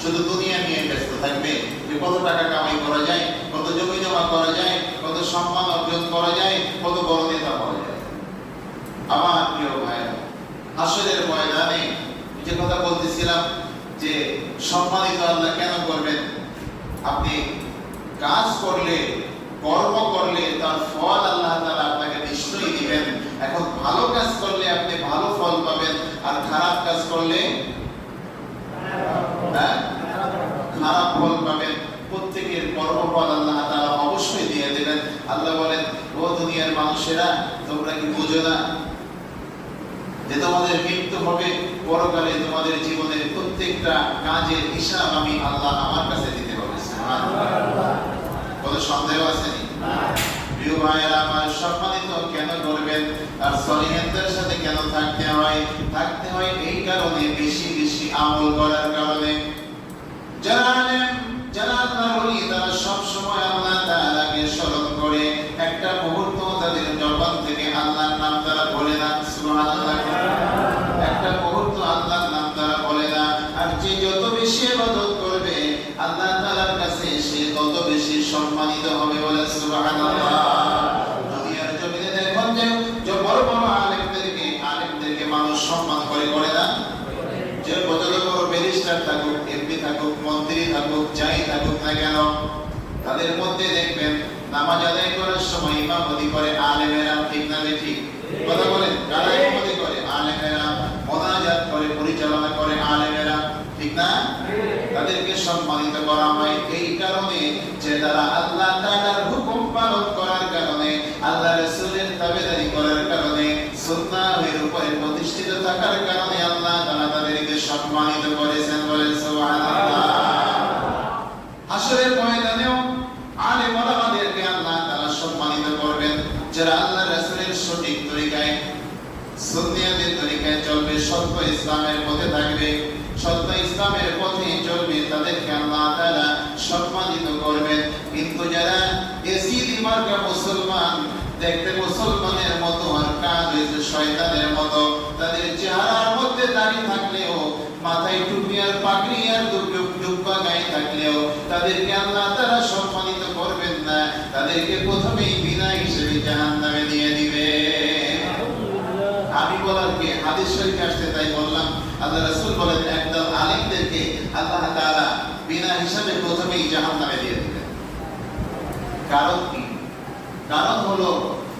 শুধু দুনিয়া নিয়ে ব্যস্ত থাকবে, যে কত টাকা কামাই করা যায়, কত জমি জমা করা যায়, কত সম্মান অর্জন করা যায়, কত বড় নেতা হওয়া যায়। আমার প্রিয় ভাইরা, হাসরের ময়দানে যে কথা বলতেছিলাম যে সম্মানিত আল্লাহ কেন করবেন? আপনি কাজ করলে, কর্ম করলে তার ফল আল্লাহ তাআলা আপনাকে নিশ্চয়ই দিবেন। এখন ভালো কাজ করলে আপনি ভালো ফল পাবেন, আর খারাপ কাজ করলে খারাপ ফল পাবেন। প্রত্যেকের কর্মফল আল্লাহ তাআলা অবশ্যই দিয়ে দেবেন। আল্লাহ বলেন, ও দুনিয়ার মানুষেরা, তোমরা কি বুঝো না যে তোমাদের মৃত্যু হবে, পরকালে তোমাদের জীবনের প্রত্যেকটা কাজের হিসাব আমি আল্লাহ আমার কাছে দিতে হবে। সুবহানাল্লাহ। কোনো সন্দেহ আছে নি? প্রিয় ভাইয়েরা আমার, সম্মানিত কেন করবেন? আর সলিহিনদের সাথে কেন থাকতে হয়? থাকতে হয় এই কারণে, বেশি বেশি আমল করার কারণে। যারা আলেম, যারা আল্লাহর ওলি, তারা সব সময় আল্লাহ তাআলাকে স্মরণ করে। একটা মুহূর্ত তাদের জবান থেকে আল্লাহর নাম তারা বলে না। সুবহানাল্লাহ। একটা মুহূর্ত আল্লাহর নাম তারা বলে না। আর যে যত বেশি ইবাদত করবে আল্লাহ তাআলার কাছে, সে তত বেশি সম্মানিত হবে। বলে সুবহানাল্লাহ। দুনিয়ার জমিনে দেখুন যে বড় বড় আলেমদেরকে মানুষ সম্মান করে না? যে যত বড় ব্যারিস্টার থাকুক, এমপি থাকুক, মন্ত্রী থাকুক, যাই থাকুক না কেন, তাদের মধ্যে দেখবেন নামাজ আদায় করার সময় ইমামতি করে আলেমেরা। ঠিক না ঠিক? কথা বলেন, কারা ইমামতি করে? আলেমেরা। মুনাজাত করে, পরিচালনা করে আলেমেরা। ঠিক না? তাদেরকে সম্মানিত করা হয় এই কারণে যে তারা আল্লাহ তাআলার হুকুম পালন করার কারণে, আল্লাহ রাসূলের তাবেদারি করার কারণে, সুন্নাহের উপরে প্রতিষ্ঠিত থাকার কারণে আল্লাহ তাআলা তাদেরকে সম্মানিত করেছেন। বলেন সুবহানাল্লাহ। হাসরের ময়দানেও আলেম ওলামাদেরকে আল্লাহ তাআলা সম্মানিত করবেন। যারা আল্লাহ রাসূলের সঠিক তরিকায়, সুন্নিয়াতের তরিকায় চলবে, সত্য ইসলামের পথে থাকবে, সত্য ইসলামের পথে চলবে, তাদেরকে আল্লাহ তাআলা সম্মানিত করবেন। কিন্তু যারা এসিদি মার্কা মুসলমান, দেখতে মুসলমানের মতো আর কাজ হয়েছে শয়তানের মতো, তাদের চেহারার মধ্যে দাড়ি থাকলেও, মাথায় টুপি আর পাগড়ি আর জুব্বা গায়ে থাকলেও তাদেরকে আল্লাহ তাআলা সম্মানিত করবেন না। তাদেরকে প্রথমেই বিনা হিসেবে জাহান্নামে দিয়ে দিবে। আমি বলার কি হাদিস শরীফে আসছে তাই বললাম। আল্লাহ রাসূল বলেন, একদল আলেমদেরকে আল্লাহ তাআলা বিনা হিসাবে প্রথমেই জাহান্নামে দিয়ে দিবেন। কারণ কি? কারণ হলো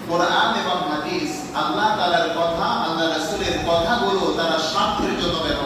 কোরআন এবং হাদিস, আল্লাহ তাআলার কথা, আল্লাহ রাসূলের কথাগুলো তারা স্বার্থের জন্য ব্যবহার